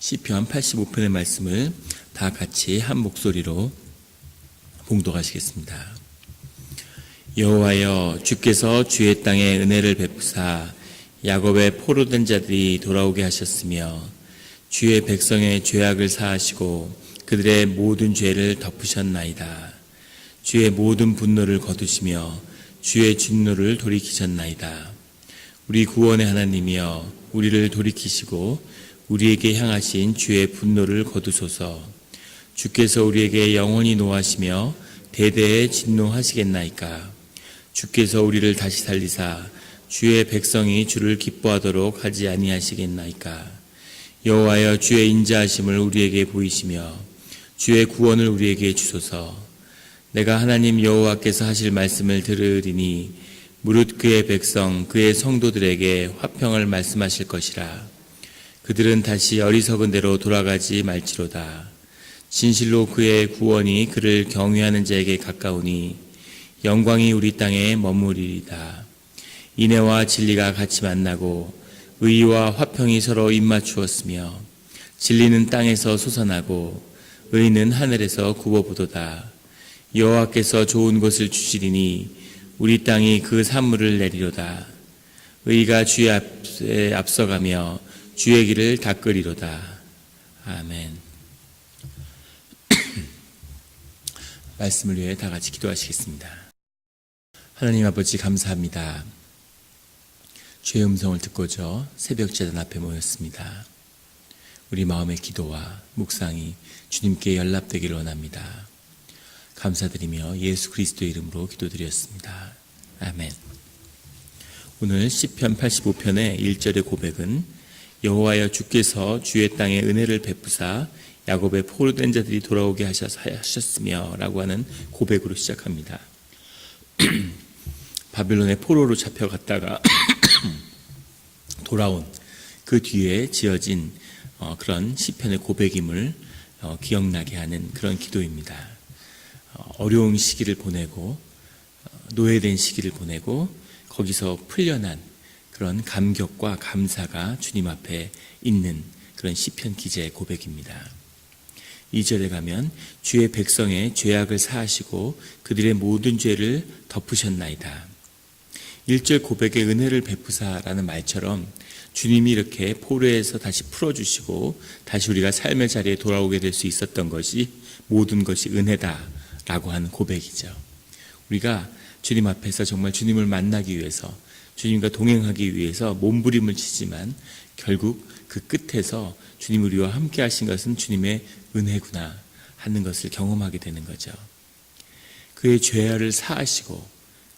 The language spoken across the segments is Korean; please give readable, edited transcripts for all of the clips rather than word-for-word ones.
시편 85편의 말씀을 다 같이 한 목소리로 봉독하시겠습니다. 여호와여, 주께서 주의 땅에 은혜를 베푸사 야곱의 포로된 자들이 돌아오게 하셨으며 주의 백성의 죄악을 사하시고 그들의 모든 죄를 덮으셨나이다. 주의 모든 분노를 거두시며 주의 진노를 돌이키셨나이다. 우리 구원의 하나님이여, 우리를 돌이키시고 우리에게 향하신 주의 분노를 거두소서. 주께서 우리에게 영원히 노하시며 대대에 진노하시겠나이까. 주께서 우리를 다시 살리사 주의 백성이 주를 기뻐하도록 하지 아니하시겠나이까. 여호와여, 주의 인자하심을 우리에게 보이시며 주의 구원을 우리에게 주소서. 내가 하나님 여호와께서 하실 말씀을 들으리니 무릇 그의 백성 그의 성도들에게 화평을 말씀하실 것이라. 그들은 다시 어리석은 대로 돌아가지 말지로다. 진실로 그의 구원이 그를 경외하는 자에게 가까우니 영광이 우리 땅에 머무리리다. 인애와 진리가 같이 만나고 의와 화평이 서로 입맞추었으며 진리는 땅에서 솟아나고 의는 하늘에서 굽어보도다. 여호와께서 좋은 것을 주시리니 우리 땅이 그 산물을 내리로다. 의가 주의 앞에 앞서가며 주의 길을 닦으리로다. 아멘. 말씀을 위해 다 같이 기도하시겠습니다. 하나님 아버지, 감사합니다. 주의 음성을 듣고저 새벽 제단 앞에 모였습니다. 우리 마음의 기도와 묵상이 주님께 연락되기를 원합니다. 감사드리며 예수 그리스도의 이름으로 기도드렸습니다. 아멘. 오늘 시편 85편의 1절의 고백은 여호와여, 주께서 주의 땅에 은혜를 베푸사 야곱의 포로된 자들이 돌아오게 하셨으며 라고 하는 고백으로 시작합니다. 바빌론의 포로로 잡혀갔다가 돌아온 그 뒤에 지어진 그런 시편의 고백임을 기억나게 하는 그런 기도입니다. 어려운 시기를 보내고 노예된 시기를 보내고 거기서 풀려난 그런 감격과 감사가 주님 앞에 있는 그런 시편 기자의 고백입니다. 2절에 가면 주의 백성의 죄악을 사하시고 그들의 모든 죄를 덮으셨나이다. 1절 고백의 은혜를 베푸사라는 말처럼 주님이 이렇게 포로에서 다시 풀어주시고 다시 우리가 삶의 자리에 돌아오게 될 수 있었던 것이 모든 것이 은혜다라고 하는 고백이죠. 우리가 주님 앞에서 정말 주님을 만나기 위해서 주님과 동행하기 위해서 몸부림을 치지만 결국 그 끝에서 주님 우리와 함께 하신 것은 주님의 은혜구나 하는 것을 경험하게 되는 거죠. 그의 죄를 사하시고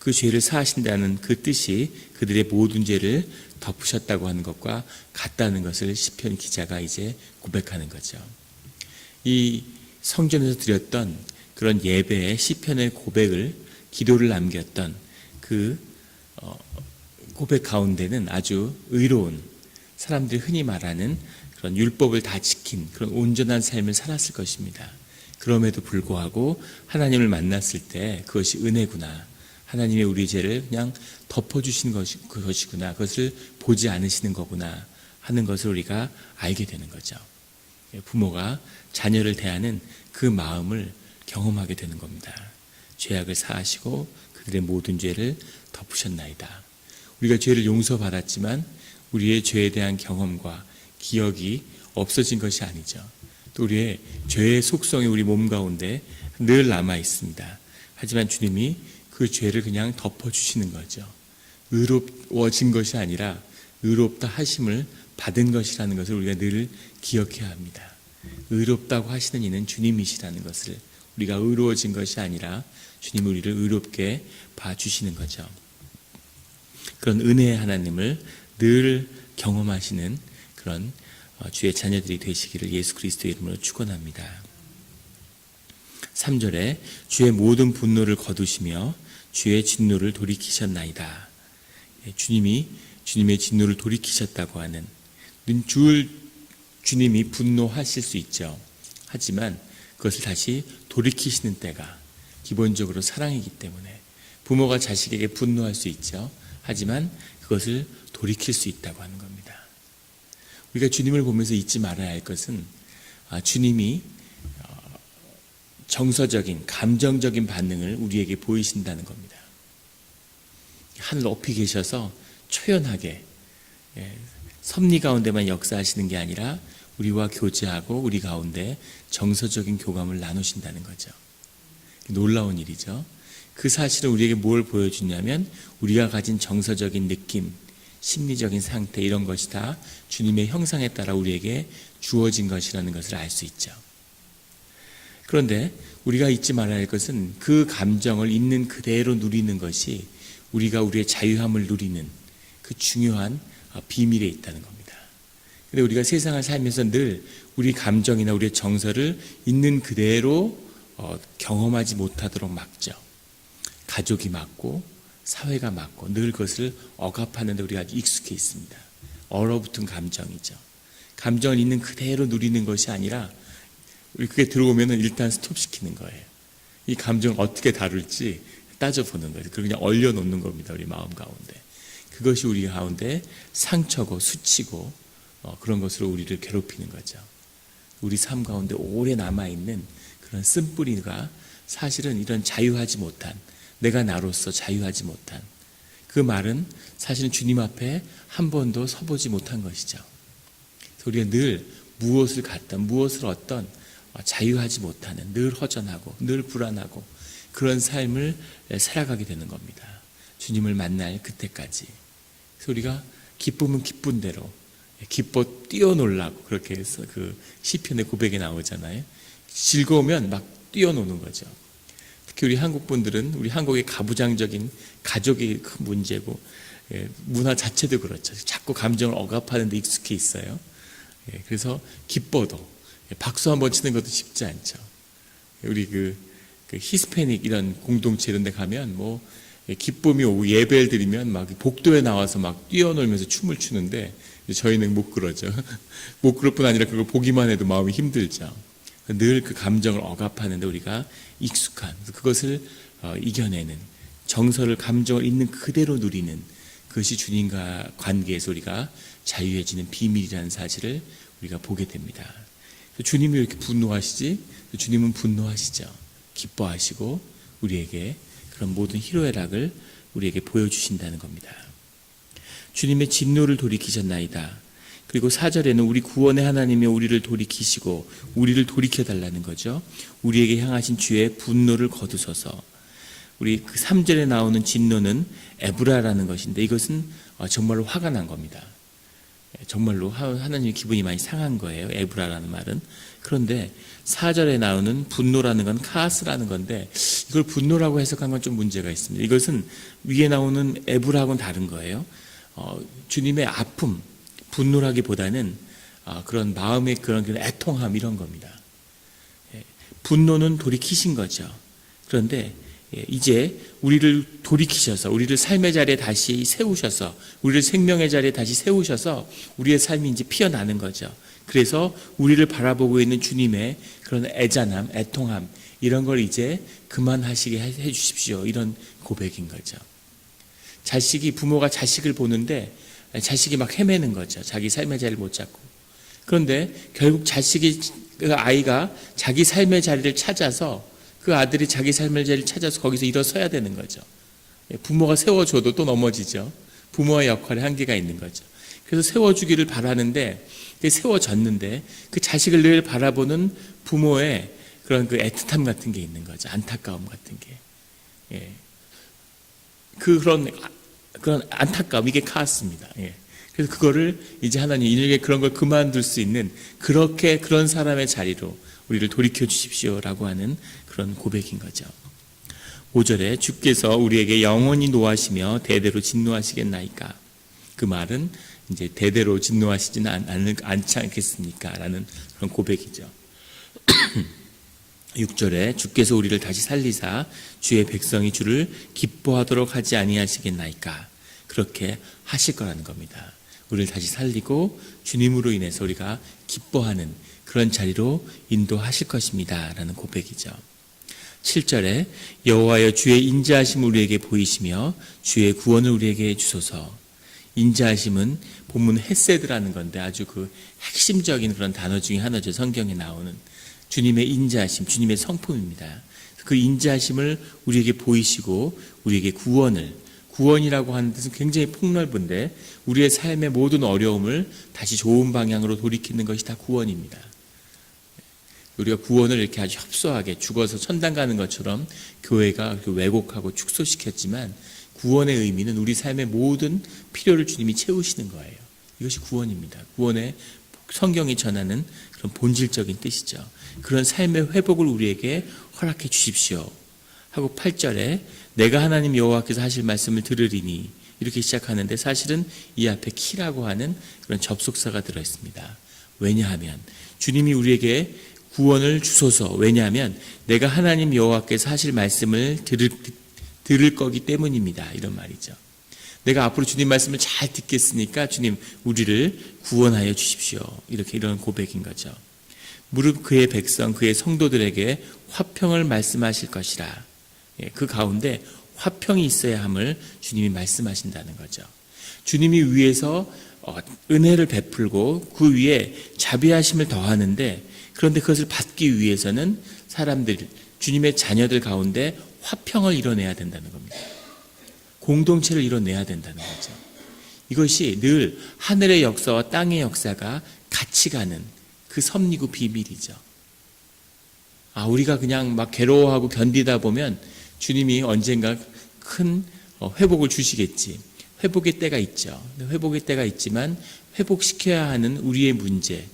그 죄를 사하신다는 그 뜻이 그들의 모든 죄를 덮으셨다고 하는 것과 같다는 것을 시편 기자가 이제 고백하는 거죠. 이 성전에서 드렸던 그런 예배의 시편의 고백을, 기도를 남겼던 그 고백 가운데는 아주 의로운, 사람들이 흔히 말하는 그런 율법을 다 지킨 그런 온전한 삶을 살았을 것입니다. 그럼에도 불구하고 하나님을 만났을 때 그것이 은혜구나, 하나님의 우리 죄를 그냥 덮어주신 것이구나, 그것을 보지 않으시는 거구나 하는 것을 우리가 알게 되는 거죠. 부모가 자녀를 대하는 그 마음을 경험하게 되는 겁니다. 죄악을 사하시고 그들의 모든 죄를 덮으셨나이다. 우리가 죄를 용서받았지만 우리의 죄에 대한 경험과 기억이 없어진 것이 아니죠. 또 우리의 죄의 속성이 우리 몸 가운데 늘 남아 있습니다. 하지만 주님이 그 죄를 그냥 덮어주시는 거죠. 의로워진 것이 아니라 의롭다 하심을 받은 것이라는 것을 우리가 늘 기억해야 합니다. 의롭다고 하시는 이는 주님이시라는 것을, 우리가 의로워진 것이 아니라 주님이 우리를 의롭게 봐주시는 거죠. 그런 은혜의 하나님을 늘 경험하시는 그런 주의 자녀들이 되시기를 예수 그리스도의 이름으로 축원합니다. 3절에 주의 모든 분노를 거두시며 주의 진노를 돌이키셨나이다. 주님이 주님의 진노를 돌이키셨다고 하는, 주님이 분노하실 수 있죠. 하지만 그것을 다시 돌이키시는 때가 기본적으로 사랑이기 때문에 부모가 자식에게 분노할 수 있죠. 하지만 그것을 돌이킬 수 있다고 하는 겁니다. 우리가 주님을 보면서 잊지 말아야 할 것은 주님이 정서적인 감정적인 반응을 우리에게 보이신다는 겁니다. 하늘 높이 계셔서 초연하게 섭리 가운데만 역사하시는 게 아니라 우리와 교제하고 우리 가운데 정서적인 교감을 나누신다는 거죠. 놀라운 일이죠. 그 사실은 우리에게 뭘 보여주냐면 우리가 가진 정서적인 느낌, 심리적인 상태 이런 것이 다 주님의 형상에 따라 우리에게 주어진 것이라는 것을 알 수 있죠. 그런데 우리가 잊지 말아야 할 것은 그 감정을 있는 그대로 누리는 것이 우리가 우리의 자유함을 누리는 그 중요한 비밀에 있다는 겁니다. 근데 우리가 세상을 살면서 늘 우리 감정이나 우리의 정서를 있는 그대로 경험하지 못하도록 막죠. 가족이 막고 사회가 막고 늘 그것을 억압하는 데 우리가 아주 익숙해 있습니다. 얼어붙은 감정이죠. 감정을 있는 그대로 누리는 것이 아니라 우리 그게 들어오면 일단 스톱시키는 거예요. 이 감정을 어떻게 다룰지 따져보는 거예요. 그걸 그냥 얼려놓는 겁니다. 우리 마음 가운데. 그것이 우리 가운데 상처고 수치고 그런 것으로 우리를 괴롭히는 거죠. 우리 삶 가운데 오래 남아있는 그런 쓴뿌리가 사실은 이런 자유하지 못한, 내가 나로서 자유하지 못한 그 말은 사실은 주님 앞에 한 번도 서보지 못한 것이죠. 그래서 우리가 늘 무엇을 갖다 무엇을 어떤 자유하지 못하는, 늘 허전하고 늘 불안하고 그런 삶을 살아가게 되는 겁니다. 주님을 만날 그때까지. 그래서 우리가 기쁨은 기쁜 대로 기뻐 뛰어놀라고, 그렇게 해서 그 시편의 고백에 나오잖아요. 즐거우면 막 뛰어노는 거죠. 특히 우리 한국 분들은, 우리 한국의 가부장적인 가족이 큰 문제고 문화 자체도 그렇죠. 자꾸 감정을 억압하는 데 익숙해 있어요. 그래서 기뻐도 박수 한번 치는 것도 쉽지 않죠. 우리 그 히스패닉 이런 공동체 이런 데 가면 뭐 기쁨이 오고 예배를 드리면 막 복도에 나와서 막 뛰어놀면서 춤을 추는데 저희는 못 그러죠. 못 그럴 뿐 아니라 그걸 보기만 해도 마음이 힘들죠. 늘 그 감정을 억압하는데 우리가 익숙한, 그것을 이겨내는, 정서를, 감정을 있는 그대로 누리는 그것이 주님과 관계에서 우리가 자유해지는 비밀이라는 사실을 우리가 보게 됩니다. 주님이 왜 이렇게 분노하시지? 주님은 분노하시죠. 기뻐하시고 우리에게 그런 모든 희로애락을 우리에게 보여주신다는 겁니다. 주님의 진노를 돌이키셨나이다. 그리고 4절에는 우리 구원의 하나님이 우리를 돌이키시고 우리를 돌이켜달라는 거죠. 우리에게 향하신 주의 분노를 거두소서. 우리 그 3절에 나오는 진노는 에브라라는 것인데 이것은 정말로 화가 난 겁니다. 정말로 하나님의 기분이 많이 상한 거예요. 에브라라는 말은. 그런데 4절에 나오는 분노라는 건 카스라는 건데 이걸 분노라고 해석한 건 좀 문제가 있습니다. 이것은 위에 나오는 에브라하고는 다른 거예요. 주님의 아픔, 분노라기보다는 그런 마음의 그런 애통함 이런 겁니다. 분노는 돌이키신 거죠. 그런데 이제 우리를 돌이키셔서 우리를 삶의 자리에 다시 세우셔서 우리를 생명의 자리에 다시 세우셔서 우리의 삶이 이제 피어나는 거죠. 그래서 우리를 바라보고 있는 주님의 그런 애잔함, 애통함 이런 걸 이제 그만하시게 해 주십시오. 이런 고백인 거죠. 부모가 자식을 보는데 자식이 막 헤매는 거죠. 자기 삶의 자리를 못 잡고. 그런데 결국 그 아이가 자기 삶의 자리를 찾아서 그 아들이 자기 삶의 자리를 찾아서 거기서 일어서야 되는 거죠. 부모가 세워줘도 또 넘어지죠. 부모의 역할에 한계가 있는 거죠. 그래서 세워주기를 바라는데 세워졌는데 그 자식을 늘 바라보는 부모의 그런 그 애틋함 같은 게 있는 거죠. 안타까움 같은 게. 그런 안타까움, 이게 카스입니다. 그래서 그거를 이제 하나님 인에게 그런 걸 그만둘 수 있는 그런 사람의 자리로 우리를 돌이켜 주십시오라고 하는 그런 고백인 거죠. 5절에 주께서 우리에게 영원히 노하시며 대대로 진노하시겠나이까. 그 말은 이제 대대로 진노하시지는 않지 않겠습니까? 라는 그런 고백이죠. 6절에 주께서 우리를 다시 살리사 주의 백성이 주를 기뻐하도록 하지 아니하시겠나이까. 그렇게 하실 거라는 겁니다. 우리를 다시 살리고 주님으로 인해서 우리가 기뻐하는 그런 자리로 인도하실 것입니다. 라는 고백이죠. 7절에 여호와여 주의 인자하심을 우리에게 보이시며 주의 구원을 우리에게 주소서. 인자하심은 본문 헤세드라는 건데 아주 그 핵심적인 그런 단어 중에 하나죠. 성경에 나오는 주님의 인자하심, 주님의 성품입니다. 그 인자하심을 우리에게 보이시고 우리에게 구원이라고 하는 뜻은 굉장히 폭넓은데 우리의 삶의 모든 어려움을 다시 좋은 방향으로 돌이키는 것이 다 구원입니다. 우리가 구원을 이렇게 아주 협소하게 죽어서 천당 가는 것처럼 교회가 왜곡하고 축소시켰지만 구원의 의미는 우리 삶의 모든 필요를 주님이 채우시는 거예요. 이것이 구원입니다. 구원의 성경이 전하는 그런 본질적인 뜻이죠. 그런 삶의 회복을 우리에게 허락해 주십시오 하고 8절에 내가 하나님 여호와께서 하실 말씀을 들으리니 이렇게 시작하는데 사실은 이 앞에 키라고 하는 그런 접속사가 들어있습니다. 왜냐하면 주님이 우리에게 구원을 주소서. 왜냐하면 내가 하나님 여호와께서 하실 말씀을 들을 거기 때문입니다. 이런 말이죠. 내가 앞으로 주님 말씀을 잘 듣겠으니까 주님 우리를 구원하여 주십시오. 이런 고백인 거죠. 무릇 그의 백성 그의 성도들에게 화평을 말씀하실 것이라. 그 가운데 화평이 있어야 함을 주님이 말씀하신다는 거죠. 주님이 위에서 은혜를 베풀고 그 위에 자비하심을 더하는데 그런데 그것을 받기 위해서는 사람들, 주님의 자녀들 가운데 화평을 이뤄내야 된다는 겁니다. 공동체를 이뤄내야 된다는 거죠. 이것이 늘 하늘의 역사와 땅의 역사가 같이 가는 그 섭리고 비밀이죠. 우리가 그냥 막 괴로워하고 견디다 보면 주님이 언젠가 큰 회복을 주시겠지. 회복의 때가 있죠. 회복의 때가 있지만 회복시켜야 하는 우리의 문제에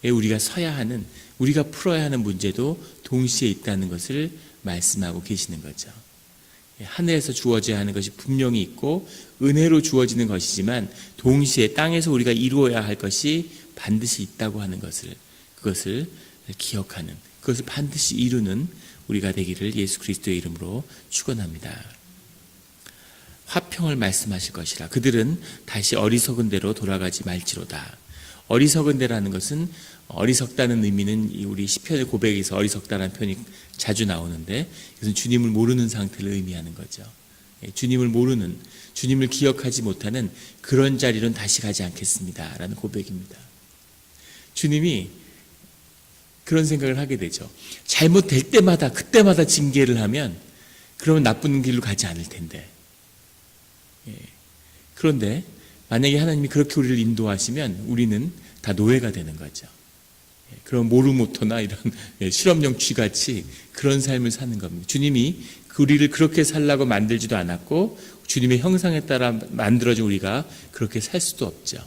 우리가 서야 하는, 우리가 풀어야 하는 문제도 동시에 있다는 것을 말씀하고 계시는 거죠. 하늘에서 주어져야 하는 것이 분명히 있고 은혜로 주어지는 것이지만 동시에 땅에서 우리가 이루어야 할 것이 반드시 있다고 하는 것을, 그것을 기억하는, 그것을 반드시 이루는 우리가 되기를 예수 그리스도의 이름으로 축원합니다. 화평을 말씀하실 것이라. 그들은 다시 어리석은 대로 돌아가지 말지로다. 어리석은 데라는 것은, 어리석다는 의미는 우리 시편의 고백에서 어리석다라는 표현이 자주 나오는데 이것은 주님을 모르는 상태를 의미하는 거죠. 주님을 모르는, 주님을 기억하지 못하는 그런 자리로는 다시 가지 않겠습니다 라는 고백입니다. 주님이 그런 생각을 하게 되죠. 잘못될 때마다 그때마다 징계를 하면 그러면 나쁜 길로 가지 않을 텐데. 그런데 만약에 하나님이 그렇게 우리를 인도하시면 우리는 다 노예가 되는 거죠. 그런 모루모토나 이런 실험용 쥐같이 그런 삶을 사는 겁니다. 주님이 우리를 그렇게 살라고 만들지도 않았고 주님의 형상에 따라 만들어진 우리가 그렇게 살 수도 없죠.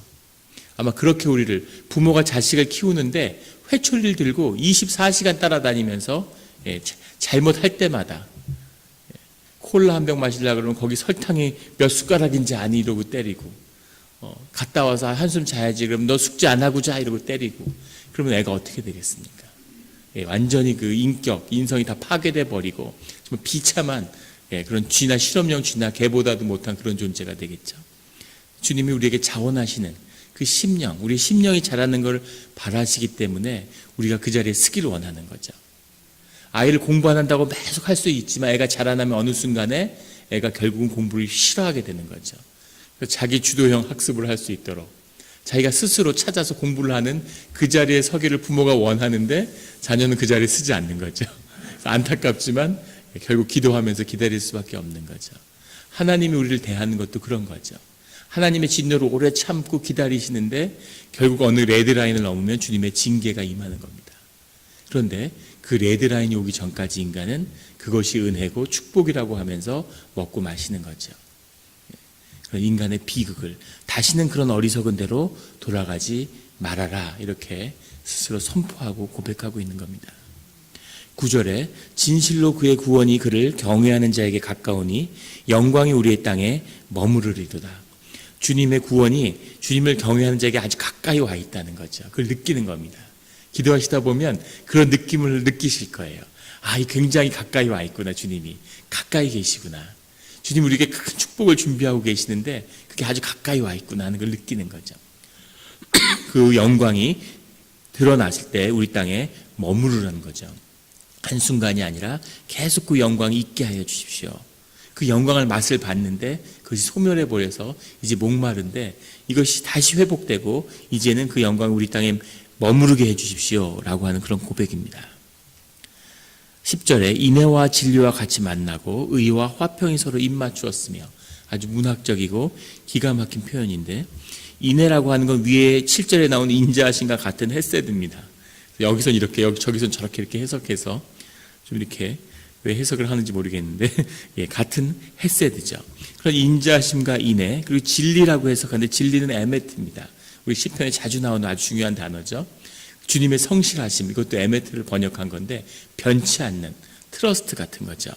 아마 그렇게 우리를, 부모가 자식을 키우는데 회초리를 들고 24시간 따라다니면서 잘못할 때마다 콜라 한 병 마시려고 그러면 거기 설탕이 몇 숟가락인지 아니 이러고 때리고, 갔다 와서 한숨 자야지 그러면 너 숙제 안 하고 자 이러고 때리고, 그러면 애가 어떻게 되겠습니까? 완전히 그 인성이 다 파괴돼 버리고 정말 비참한 그런 쥐나 실험용 쥐나 개보다도 못한 그런 존재가 되겠죠. 주님이 우리에게 자원하시는 그 심령, 우리 심령이 자라는 걸 바라시기 때문에 우리가 그 자리에 서기를 원하는 거죠. 아이를 공부 안 한다고 계속 할 수 있지만 애가 자라나면 어느 순간에 애가 결국은 공부를 싫어하게 되는 거죠. 자기 주도형 학습을 할 수 있도록 자기가 스스로 찾아서 공부를 하는 그 자리에 서기를 부모가 원하는데 자녀는 그 자리에 서지 않는 거죠. 안타깝지만 결국 기도하면서 기다릴 수밖에 없는 거죠. 하나님이 우리를 대하는 것도 그런 거죠. 하나님의 진노를 오래 참고 기다리시는데 결국 어느 레드라인을 넘으면 주님의 징계가 임하는 겁니다. 그런데 그 레드라인이 오기 전까지 인간은 그것이 은혜고 축복이라고 하면서 먹고 마시는 거죠. 인간의 비극을, 다시는 그런 어리석은 대로 돌아가지 말아라 이렇게 스스로 선포하고 고백하고 있는 겁니다. 9절에 진실로 그의 구원이 그를 경외하는 자에게 가까우니 영광이 우리의 땅에 머무르리로다. 주님의 구원이 주님을 경외하는 자에게 아주 가까이 와 있다는 거죠. 그걸 느끼는 겁니다. 기도하시다 보면 그런 느낌을 느끼실 거예요. 굉장히 가까이 와 있구나. 주님이 가까이 계시구나. 주님 우리에게 큰 축복을 준비하고 계시는데 그게 아주 가까이 와 있구나 하는 걸 느끼는 거죠. 그 영광이 드러났을 때 우리 땅에 머무르라는 거죠. 한순간이 아니라 계속 그 영광이 있게 하여 주십시오. 그 영광을 맛을 봤는데 그 그것이 소멸해 버려서 이제 목마른데 이것이 다시 회복되고 이제는 그 영광을 우리 땅에 머무르게 해주십시오라고 하는 그런 고백입니다. 10절에 인애와 진리와 같이 만나고 의와 화평이 서로 입맞추었으며, 아주 문학적이고 기가 막힌 표현인데, 인애라고 하는 건 위에 7절에 나오는 인자하심과 같은 헤세드입니다. 여기선 이렇게, 저기선 저렇게 이렇게 해석해서 좀 이렇게 왜 해석을 하는지 모르겠는데 예, 같은 헤세드죠. 그런 인자하심과 인애, 그리고 진리라고 해석하는데 진리는 에메트입니다. 우리 시편에 자주 나오는 아주 중요한 단어죠. 주님의 성실하심, 이것도 에메트를 번역한 건데 변치 않는 트러스트 같은 거죠.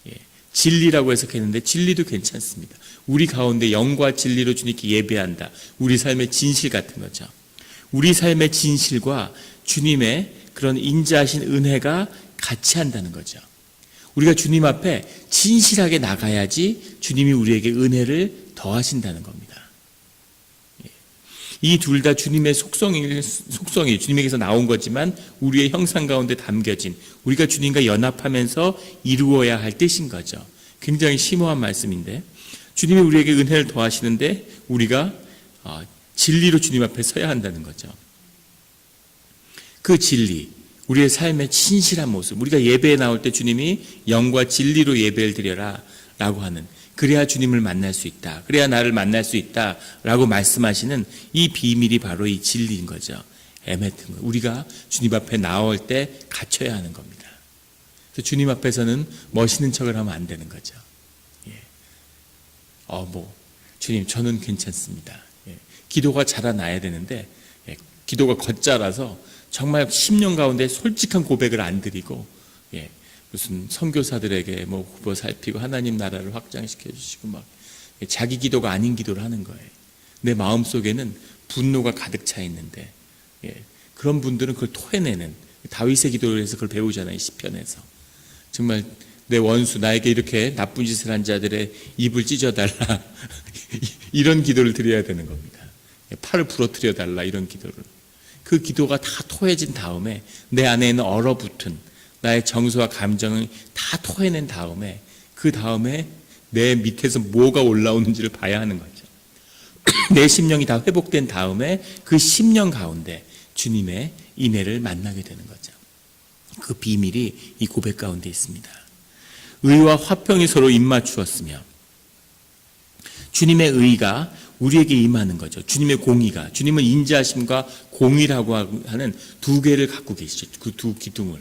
예, 진리라고 해석했는데 진리도 괜찮습니다. 우리 가운데 영과 진리로 주님께 예배한다. 우리 삶의 진실 같은 거죠. 우리 삶의 진실과 주님의 그런 인자하신 은혜가 같이 한다는 거죠. 우리가 주님 앞에 진실하게 나가야지 주님이 우리에게 은혜를 더하신다는 겁니다. 이 둘 다 주님의 속성이 주님에게서 나온 거지만 우리의 형상 가운데 담겨진, 우리가 주님과 연합하면서 이루어야 할 뜻인 거죠. 굉장히 심오한 말씀인데, 주님이 우리에게 은혜를 더하시는데 우리가 진리로 주님 앞에 서야 한다는 거죠. 그 진리, 우리의 삶의 진실한 모습, 우리가 예배에 나올 때 주님이 영과 진리로 예배를 드려라 라고 하는, 그래야 주님을 만날 수 있다, 그래야 나를 만날 수 있다 라고 말씀하시는 이 비밀이 바로 이 진리인 거죠. 에메트인 거예요. 우리가 주님 앞에 나올 때 갖춰야 하는 겁니다. 그래서 주님 앞에서는 멋있는 척을 하면 안 되는 거죠. 예. 주님 저는 괜찮습니다. 예. 기도가 자라나야 되는데 기도가 겉자라서 정말 10년 가운데 솔직한 고백을 안 드리고 무슨 선교사들에게 후보 살피고 하나님 나라를 확장시켜 주시고 막 자기 기도가 아닌 기도를 하는 거예요. 내 마음속에는 분노가 가득 차 있는데 그런 분들은 그걸 토해내는, 다윗의 기도를 해서 그걸 배우잖아요. 시편에서. 정말 내 원수, 나에게 이렇게 나쁜 짓을 한 자들의 입을 찢어달라 이런 기도를 드려야 되는 겁니다. 팔을 부러뜨려 달라 이런 기도를. 그 기도가 다 토해진 다음에 내 안에 있는 얼어붙은 나의 정서와 감정을 다 토해낸 다음에 그 다음에 내 밑에서 뭐가 올라오는지를 봐야 하는 거죠. 내 심령이 다 회복된 다음에 그 심령 가운데 주님의 인애를 만나게 되는 거죠. 그 비밀이 이 고백 가운데 있습니다. 의와 화평이 서로 입맞추었으며, 주님의 의가 우리에게 임하는 거죠. 주님의 공의가, 주님은 인자하심과 공의라고 하는 두 개를 갖고 계시죠. 그 두 기둥을.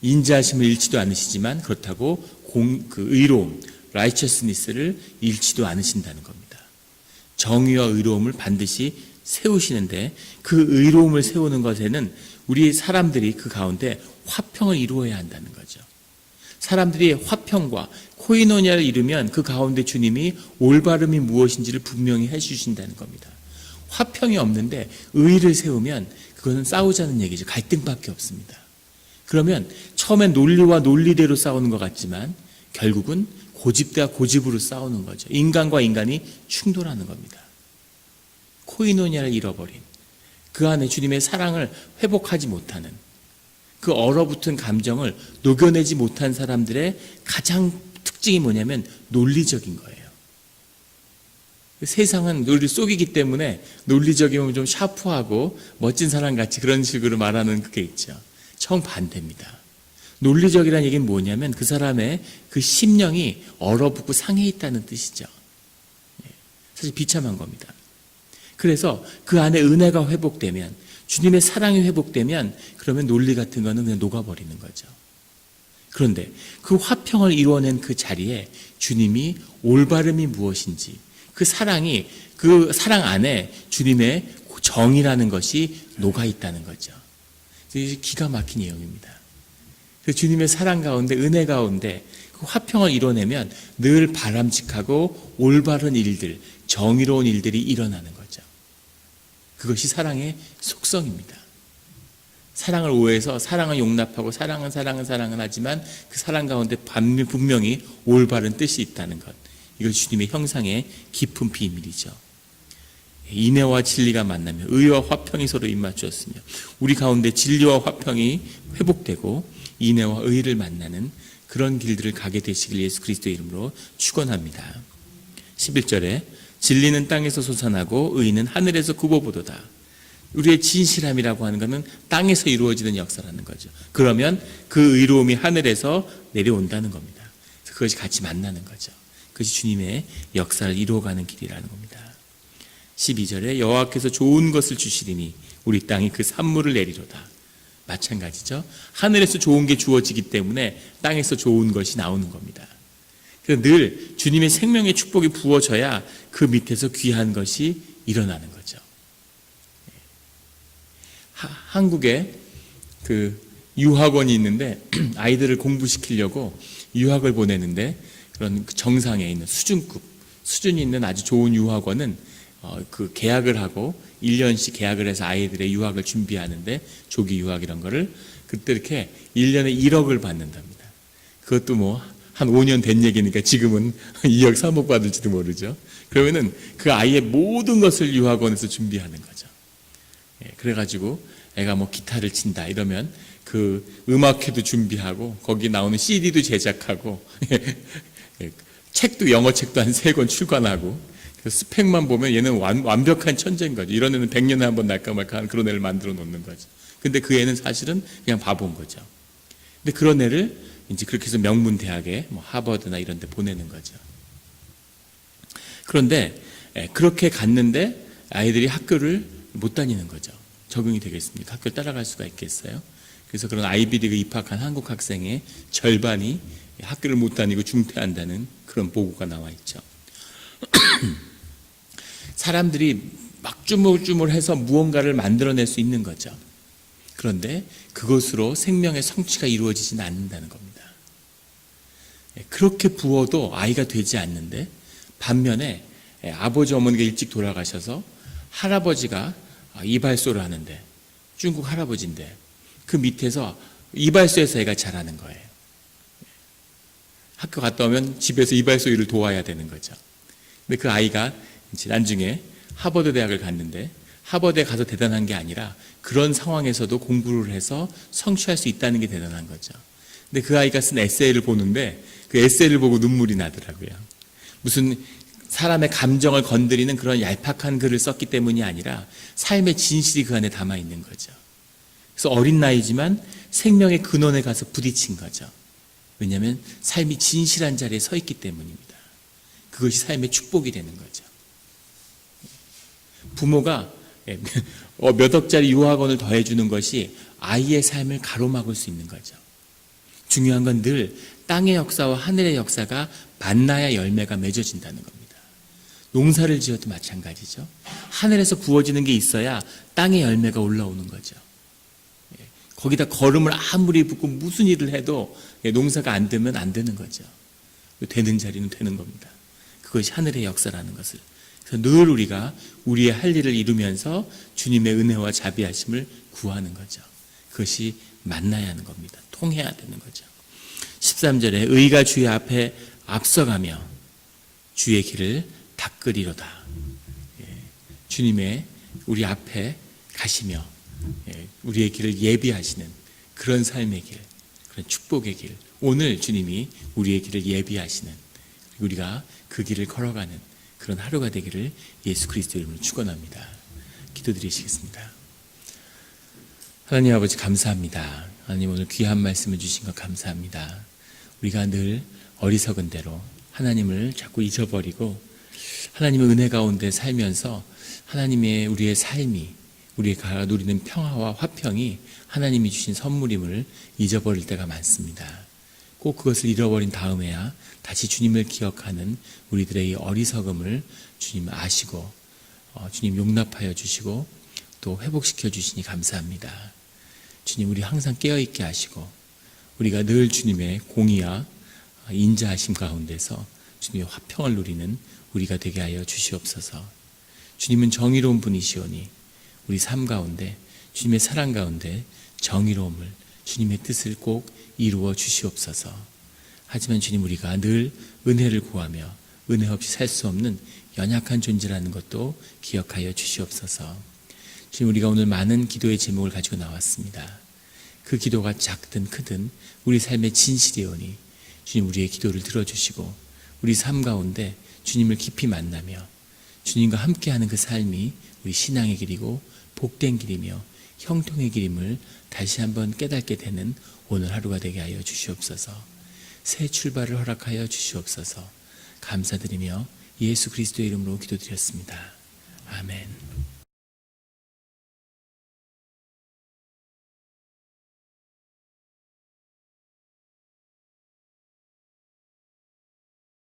인자하심을 잃지도 않으시지만 그렇다고 그 의로움, righteousness를 잃지도 않으신다는 겁니다. 정의와 의로움을 반드시 세우시는데 그 의로움을 세우는 것에는 우리 사람들이 그 가운데 화평을 이루어야 한다는 거죠. 사람들이 화평과 코이노니아를 이루면 그 가운데 주님이 올바름이 무엇인지를 분명히 해주신다는 겁니다. 화평이 없는데 의를 세우면 그것은 싸우자는 얘기죠. 갈등밖에 없습니다. 그러면 처음엔 논리와 논리대로 싸우는 것 같지만 결국은 고집과 고집으로 싸우는 거죠. 인간과 인간이 충돌하는 겁니다. 코이노니아를 잃어버린, 그 안에 주님의 사랑을 회복하지 못하는, 그 얼어붙은 감정을 녹여내지 못한 사람들의 가장 특징이 뭐냐면 논리적인 거예요. 세상은 논리 속이기 때문에 논리적이면 좀 샤프하고 멋진 사람같이 그런 식으로 말하는 그게 있죠. 정반대입니다. 논리적이라는 얘기는 뭐냐면 그 사람의 그 심령이 얼어붙고 상해 있다는 뜻이죠. 사실 비참한 겁니다. 그래서 그 안에 은혜가 회복되면, 주님의 사랑이 회복되면 그러면 논리 같은 거는 그냥 녹아버리는 거죠. 그런데 그 화평을 이루어낸 그 자리에 주님이 올바름이 무엇인지, 그 사랑이, 그 사랑 안에 주님의 정이라는 것이 녹아있다는 거죠. 이게 기가 막힌 내용입니다. 그 주님의 사랑 가운데, 은혜 가운데 그 화평을 이뤄내면 늘 바람직하고 올바른 일들, 정의로운 일들이 일어나는 거죠. 그것이 사랑의 속성입니다. 사랑을 오해해서 사랑은 용납하고 사랑은 하지만 그 사랑 가운데 분명히 올바른 뜻이 있다는 것. 이것이 주님의 형상의 깊은 비밀이죠. 인애와 진리가 만나며 의와 화평이 서로 입맞추었으며, 우리 가운데 진리와 화평이 회복되고 인애와 의를 만나는 그런 길들을 가게 되시길 예수 그리스도의 이름으로 축원합니다. 11절에 진리는 땅에서 솟아나고 의는 하늘에서 굽어보도다. 우리의 진실함이라고 하는 것은 땅에서 이루어지는 역사라는 거죠. 그러면 그 의로움이 하늘에서 내려온다는 겁니다. 그것이 같이 만나는 거죠. 그것이 주님의 역사를 이루어가는 길이라는 겁니다. 12절에 여호와께서 좋은 것을 주시리니 우리 땅이 그 산물을 내리로다. 마찬가지죠. 하늘에서 좋은 게 주어지기 때문에 땅에서 좋은 것이 나오는 겁니다. 그래서 늘 주님의 생명의 축복이 부어져야 그 밑에서 귀한 것이 일어나는 거죠. 한국에 그 유학원이 있는데 아이들을 공부시키려고 유학을 보내는데 그런 정상에 있는 수준이 있는 아주 좋은 유학원은 그 계약을 하고 1년씩 계약을 해서 아이들의 유학을 준비하는데 조기 유학 이런 거를 그때 이렇게 1년에 1억을 받는답니다. 그것도 뭐 한 5년 된 얘기니까 지금은 2억 3억 받을지도 모르죠. 그러면은 그 아이의 모든 것을 유학원에서 준비하는 거죠. 그래가지고 애가 뭐 기타를 친다 이러면 그 음악회도 준비하고 거기 나오는 CD도 제작하고 책도 영어 책도 한 3권 출간하고 스펙만 보면 얘는 완벽한 천재인 거죠. 이런 애는 100년에 한 번 날까 말까 하는 그런 애를 만들어 놓는 거죠. 근데 그 애는 사실은 그냥 바보인 거죠. 근데 그런 애를 이제 그렇게 해서 명문 대학에 뭐 하버드나 이런 데 보내는 거죠. 그런데 그렇게 갔는데 아이들이 학교를 못 다니는 거죠. 적응이 되겠습니까? 학교를 따라갈 수가 있겠어요? 그래서 그런 아이비리그 입학한 한국 학생의 절반이 학교를 못 다니고 중퇴한다는 그런 보고가 나와 있죠. 사람들이 막 주물주물해서 무언가를 만들어낼 수 있는 거죠. 그런데 그것으로 생명의 성취가 이루어지지는 않는다는 겁니다. 그렇게 부어도 아이가 되지 않는데 반면에 아버지 어머니가 일찍 돌아가셔서 할아버지가 이발소를 하는데 중국 할아버지인데 그 밑에서 이발소에서 애가 자라는 거예요. 학교 갔다 오면 집에서 이발소 일을 도와야 되는 거죠. 근데 그 아이가 이제 나중에 하버드 대학을 갔는데 하버드에 가서 대단한 게 아니라 그런 상황에서도 공부를 해서 성취할 수 있다는 게 대단한 거죠. 근데 그 아이가 쓴 에세이를 보는데 그 에세이를 보고 눈물이 나더라고요. 무슨 사람의 감정을 건드리는 그런 얄팍한 글을 썼기 때문이 아니라 삶의 진실이 그 안에 담아 있는 거죠. 그래서 어린 나이지만 생명의 근원에 가서 부딪힌 거죠. 왜냐하면 삶이 진실한 자리에 서 있기 때문입니다. 그것이 삶의 축복이 되는 거죠. 부모가 몇 억짜리 유학원을 더해주는 것이 아이의 삶을 가로막을 수 있는 거죠. 중요한 건 늘 땅의 역사와 하늘의 역사가 만나야 열매가 맺어진다는 겁니다. 농사를 지어도 마찬가지죠. 하늘에서 부어지는 게 있어야 땅의 열매가 올라오는 거죠. 거기다 거름을 아무리 붓고 무슨 일을 해도 농사가 안 되면 안 되는 거죠. 되는 자리는 되는 겁니다. 그것이 하늘의 역사라는 것을. 그래서 늘 우리가 우리의 할 일을 이루면서 주님의 은혜와 자비하심을 구하는 거죠. 그것이 만나야 하는 겁니다. 통해야 되는 거죠. 13절에 의가 주의 앞에 앞서가며 주의 길을 닦으리로다. 주님의 우리 앞에 가시며 우리의 길을 예비하시는 그런 삶의 길, 그런 축복의 길. 오늘 주님이 우리의 길을 예비하시는, 우리가 그 길을 걸어가는 그런 하루가 되기를 예수 그리스도 이름으로 축원합니다. 기도드리시겠습니다. 하나님 아버지 감사합니다. 하나님 오늘 귀한 말씀을 주신 것 감사합니다. 우리가 늘 어리석은 대로 하나님을 자꾸 잊어버리고 하나님의 은혜 가운데 살면서 하나님의 우리의 삶이, 우리가 누리는 평화와 화평이 하나님이 주신 선물임을 잊어버릴 때가 많습니다. 꼭 그것을 잃어버린 다음에야 다시 주님을 기억하는 우리들의 이 어리석음을 주님 아시고 주님 용납하여 주시고 또 회복시켜 주시니 감사합니다. 주님 우리 항상 깨어있게 하시고 우리가 늘 주님의 공의와 인자하심 가운데서 주님의 화평을 누리는 우리가 되게 하여 주시옵소서. 주님은 정의로운 분이시오니 우리 삶 가운데 주님의 사랑 가운데 정의로움을 주님의 뜻을 꼭 이루어 주시옵소서. 하지만 주님 우리가 늘 은혜를 구하며 은혜 없이 살 수 없는 연약한 존재라는 것도 기억하여 주시옵소서. 주님 우리가 오늘 많은 기도의 제목을 가지고 나왔습니다. 그 기도가 작든 크든 우리 삶의 진실이오니 주님 우리의 기도를 들어주시고 우리 삶 가운데 주님을 깊이 만나며 주님과 함께하는 그 삶이 우리 신앙의 길이고 복된 길이며 형통의 길임을 다시 한번 깨닫게 되는 오늘 하루가 되게 하여 주시옵소서. 새 출발을 허락하여 주시옵소서. 감사드리며 예수 그리스도의 이름으로 기도드렸습니다. 아멘.